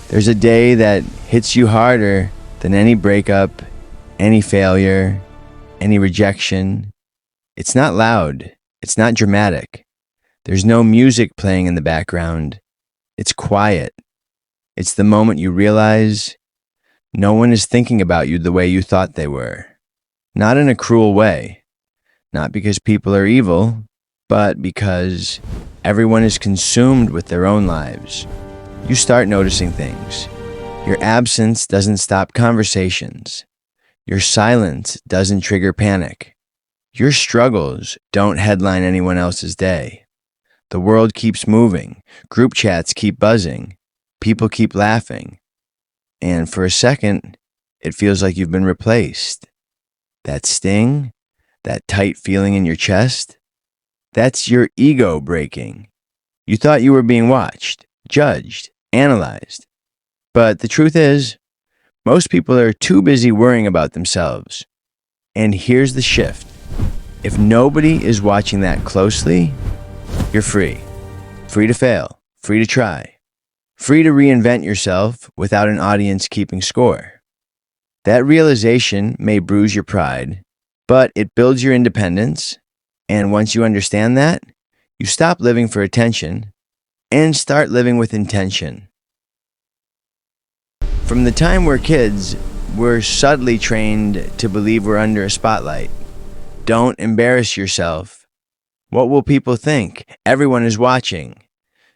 There's a day that hits you harder than any breakup, any failure, any rejection. It's not loud. It's not dramatic. There's no music playing in the background. It's quiet. It's the moment you realize no one is thinking about you the way you thought they were. Not in a cruel way. Not because people are evil, but because everyone is consumed with their own lives. You start noticing things. Your absence doesn't stop conversations. Your silence doesn't trigger panic. Your struggles don't headline anyone else's day. The world keeps moving. Group chats keep buzzing. People keep laughing. And for a second, it feels like you've been replaced. That sting, that tight feeling in your chest, that's your ego breaking. You thought you were being watched, judged, analyzed. But the truth is, most people are too busy worrying about themselves. And here's the shift. If nobody is watching that closely, you're free. Free to fail, free to try, free to reinvent yourself without an audience keeping score. That realization may bruise your pride, but it builds your independence. And once you understand that, you stop living for attention and start living with intention. From the time we're kids, we're subtly trained to believe we're under a spotlight. Don't embarrass yourself. What will people think? Everyone is watching.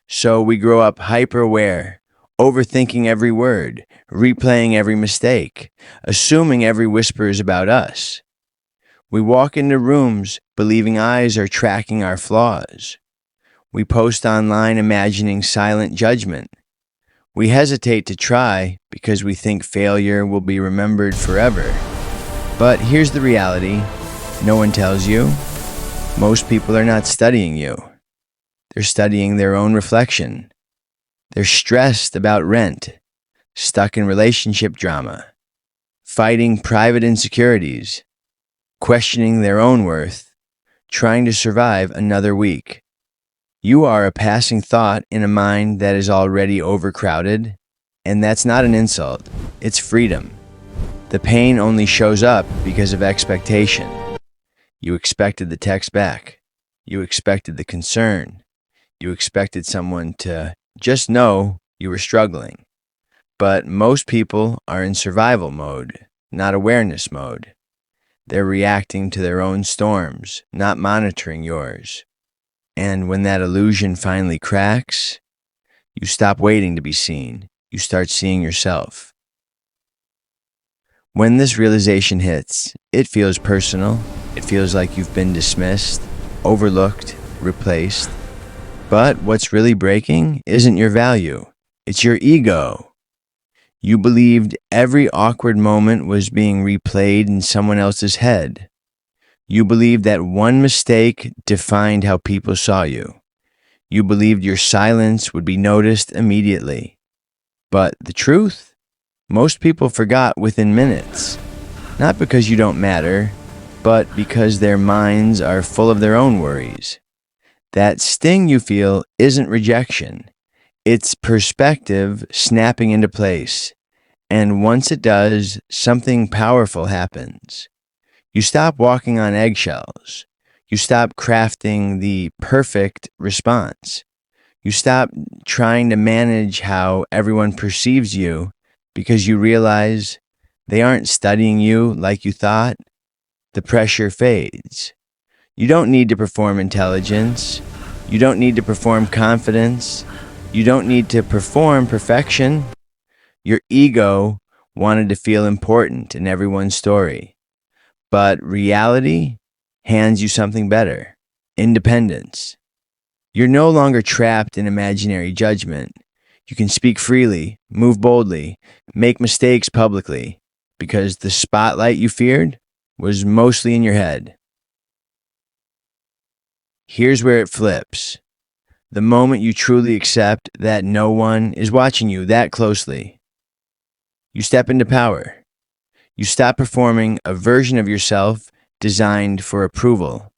So we grow up hyper-aware, overthinking every word, replaying every mistake, assuming every whisper is about us. We walk into rooms believing eyes are tracking our flaws. We post online imagining silent judgment. We hesitate to try because we think failure will be remembered forever. But here's the reality. No one tells you. Most people are not studying you. They're studying their own reflection. They're stressed about rent, stuck in relationship drama, fighting private insecurities, questioning their own worth, trying to survive another week. You are a passing thought in a mind that is already overcrowded, and that's not an insult. It's freedom. The pain only shows up because of expectation. You expected the text back. You expected the concern. You expected someone to just know you were struggling. But most people are in survival mode, not awareness mode. They're reacting to their own storms, not monitoring yours. And when that illusion finally cracks, you stop waiting to be seen. You start seeing yourself. When this realization hits, it feels personal. It feels like you've been dismissed, overlooked, replaced. But what's really breaking isn't your value. It's your ego. You believed every awkward moment was being replayed in someone else's head. You believed that one mistake defined how people saw you. You believed your silence would be noticed immediately. But the truth? Most people forgot within minutes. Not because you don't matter, but because their minds are full of their own worries. That sting you feel isn't rejection. It's perspective snapping into place. And once it does, something powerful happens. You stop walking on eggshells. You stop crafting the perfect response. You stop trying to manage how everyone perceives you because you realize they aren't studying you like you thought. The pressure fades. You don't need to perform intelligence. You don't need to perform confidence. You don't need to perform perfection. Your ego wanted to feel important in everyone's story. But reality hands you something better. Independence. You're no longer trapped in imaginary judgment. You can speak freely, move boldly, make mistakes publicly, because the spotlight you feared was mostly in your head. Here's where it flips. The moment you truly accept that no one is watching you that closely. You step into power. You stop performing a version of yourself designed for approval.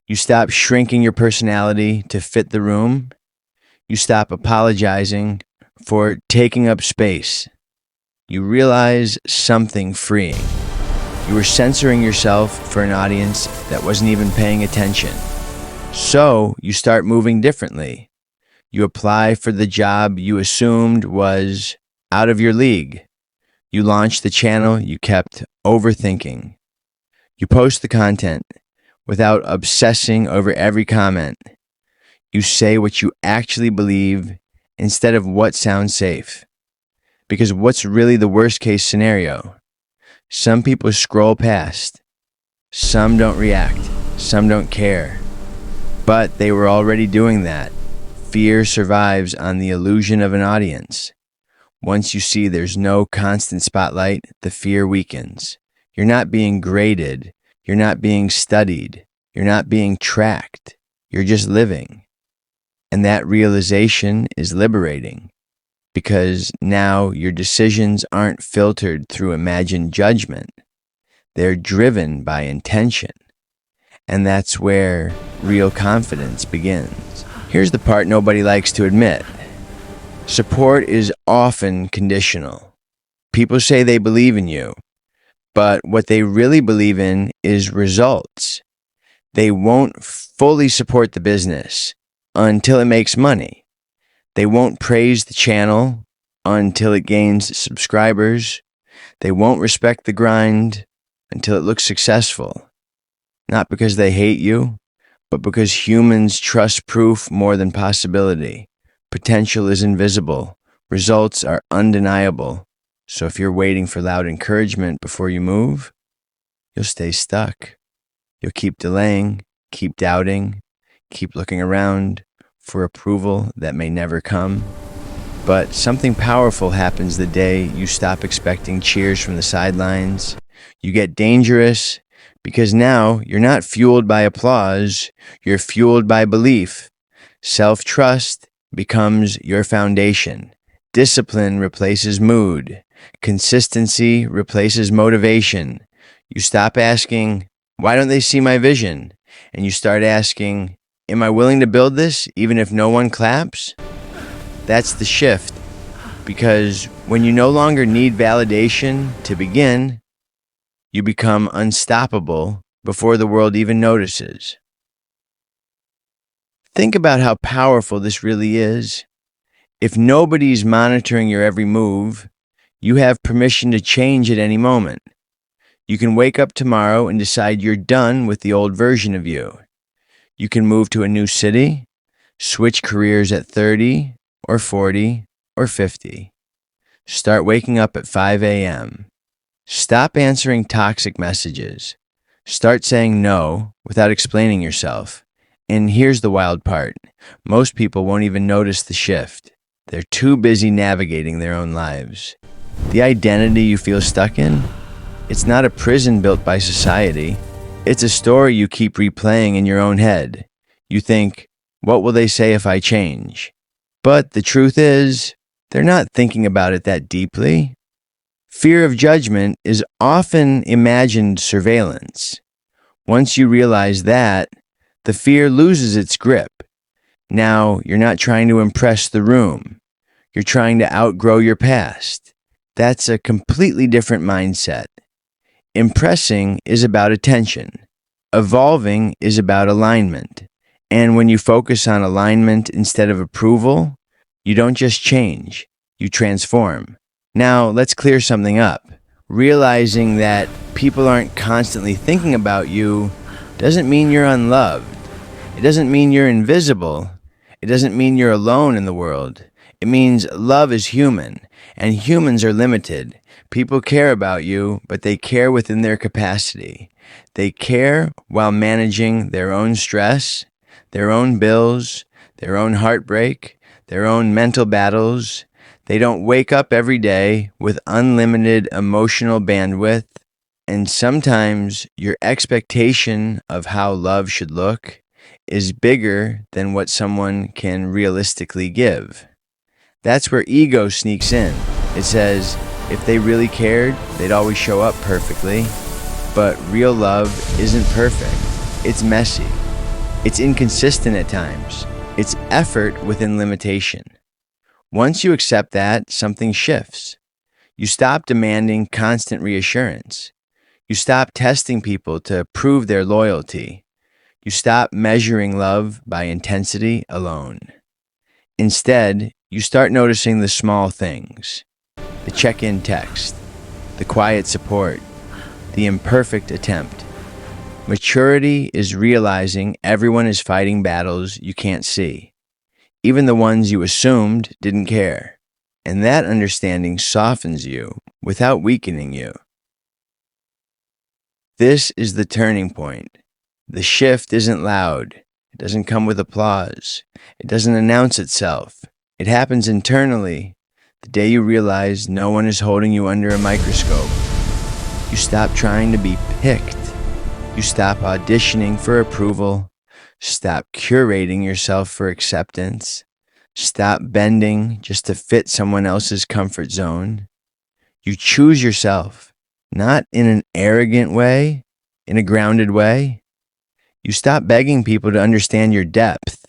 You stop shrinking your personality to fit the room. You stop apologizing for taking up space. You realize something freeing. You were censoring yourself for an audience that wasn't even paying attention. So you start moving differently. You apply for the job you assumed was out of your league. You launch the channel you kept overthinking. You post the content without obsessing over every comment. You say what you actually believe instead of what sounds safe. Because what's really the worst case scenario? Some people scroll past. Some don't react. Some don't care. But they were already doing that. Fear survives on the illusion of an audience. Once you see there's no constant spotlight, the fear weakens. You're not being graded. You're not being studied. You're not being tracked. You're just living. And that realization is liberating. Because now your decisions aren't filtered through imagined judgment. They're driven by intention. And that's where real confidence begins. Here's the part nobody likes to admit. Support is often conditional. People say they believe in you, but what they really believe in is results. They won't fully support the business until it makes money. They won't praise the channel until it gains subscribers. They won't respect the grind until it looks successful. Not because they hate you, but because humans trust proof more than possibility. Potential is invisible. Results are undeniable. So if you're waiting for loud encouragement before you move, you'll stay stuck. You'll keep delaying, keep doubting, keep looking around for approval that may never come. But something powerful happens the day you stop expecting cheers from the sidelines. You get dangerous because now you're not fueled by applause, you're fueled by belief. Self-trust becomes your foundation. Discipline replaces mood. Consistency replaces motivation. You stop asking, why don't they see my vision? And you start asking, am I willing to build this even if no one claps? That's the shift. Because when you no longer need validation to begin, you become unstoppable before the world even notices. Think about how powerful this really is. If nobody's monitoring your every move, you have permission to change at any moment. You can wake up tomorrow and decide you're done with the old version of you. You can move to a new city, switch careers at 30 or 40 or 50. Start waking up at 5 a.m. Stop answering toxic messages. Start saying no without explaining yourself. And here's the wild part. Most people won't even notice the shift. They're too busy navigating their own lives. The identity you feel stuck in, it's not a prison built by society. It's a story you keep replaying in your own head. You think, what will they say if I change? But the truth is, they're not thinking about it that deeply. Fear of judgment is often imagined surveillance. Once you realize that, the fear loses its grip. Now, you're not trying to impress the room. You're trying to outgrow your past. That's a completely different mindset. Impressing is about attention. Evolving is about alignment. And when you focus on alignment instead of approval, you don't just change, you transform. Now, let's clear something up. Realizing that people aren't constantly thinking about you doesn't mean you're unloved. It doesn't mean you're invisible. It doesn't mean you're alone in the world. It means love is human, and humans are limited. People care about you, but they care within their capacity. They care while managing their own stress, their own bills, their own heartbreak, their own mental battles. They don't wake up every day with unlimited emotional bandwidth. And sometimes your expectation of how love should look is bigger than what someone can realistically give. That's where ego sneaks in. It says, if they really cared, they'd always show up perfectly. But real love isn't perfect. It's messy. It's inconsistent at times. It's effort within limitation. Once you accept that, something shifts. You stop demanding constant reassurance. You stop testing people to prove their loyalty. You stop measuring love by intensity alone. Instead, you start noticing the small things: the check-in text, the quiet support, the imperfect attempt. Maturity is realizing everyone is fighting battles you can't see, even the ones you assumed didn't care. And that understanding softens you without weakening you. This is the turning point. The shift isn't loud. It doesn't come with applause. It doesn't announce itself. It happens internally, the day you realize no one is holding you under a microscope. You stop trying to be picked. You stop auditioning for approval. Stop curating yourself for acceptance. Stop bending just to fit someone else's comfort zone. You choose yourself, not in an arrogant way, in a grounded way. You stop begging people to understand your depth.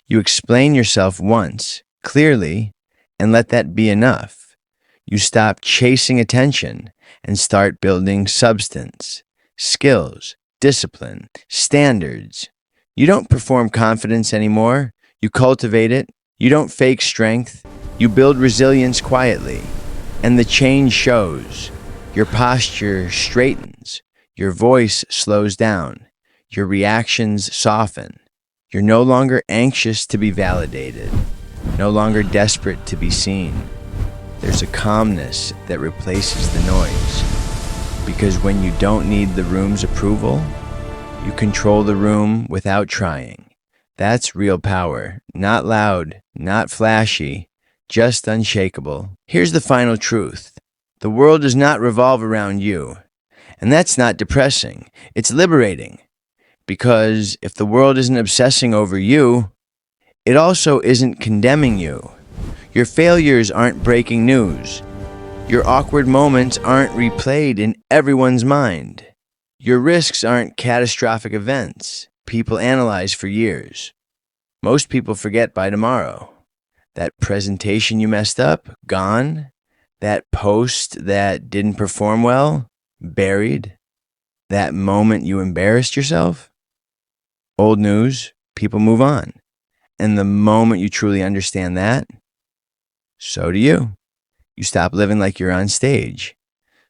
You explain yourself once, clearly, and let that be enough. You stop chasing attention and start building substance, skills, discipline, standards. You don't perform confidence anymore. You cultivate it. You don't fake strength. You build resilience quietly. And the change shows. Your posture straightens. Your voice slows down. Your reactions soften. You're no longer anxious to be validated, no longer desperate to be seen. There's a calmness that replaces the noise. Because when you don't need the room's approval, you control the room without trying. That's real power. Not loud, not flashy, just unshakable. Here's the final truth. The world does not revolve around you. And that's not depressing. It's liberating. Because if the world isn't obsessing over you, it also isn't condemning you. Your failures aren't breaking news. Your awkward moments aren't replayed in everyone's mind. Your risks aren't catastrophic events people analyze for years. Most people forget by tomorrow. That presentation you messed up, gone. That post that didn't perform well, buried. That moment you embarrassed yourself, old news. People move on. And the moment you truly understand that, so do you. You stop living like you're on stage.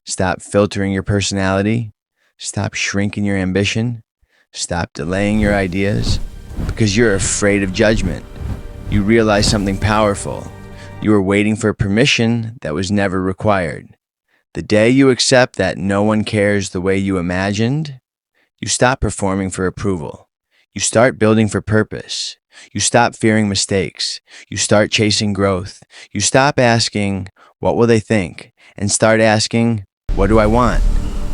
Stop filtering your personality. Stop shrinking your ambition. Stop delaying your ideas because you're afraid of judgment. You realize something powerful. You were waiting for permission that was never required. The day you accept that no one cares the way you imagined, you stop performing for approval. You start building for purpose. You stop fearing mistakes. You start chasing growth. You stop asking, what will they think? And start asking, what do I want?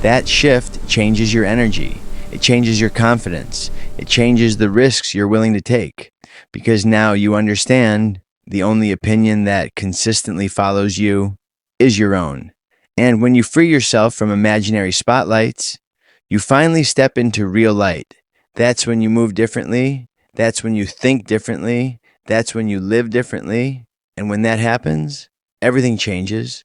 That shift changes your energy. It changes your confidence. It changes the risks you're willing to take. Because now you understand the only opinion that consistently follows you is your own. And when you free yourself from imaginary spotlights, you finally step into real light. That's when you move differently. That's when you think differently. That's when you live differently. And when that happens, everything changes.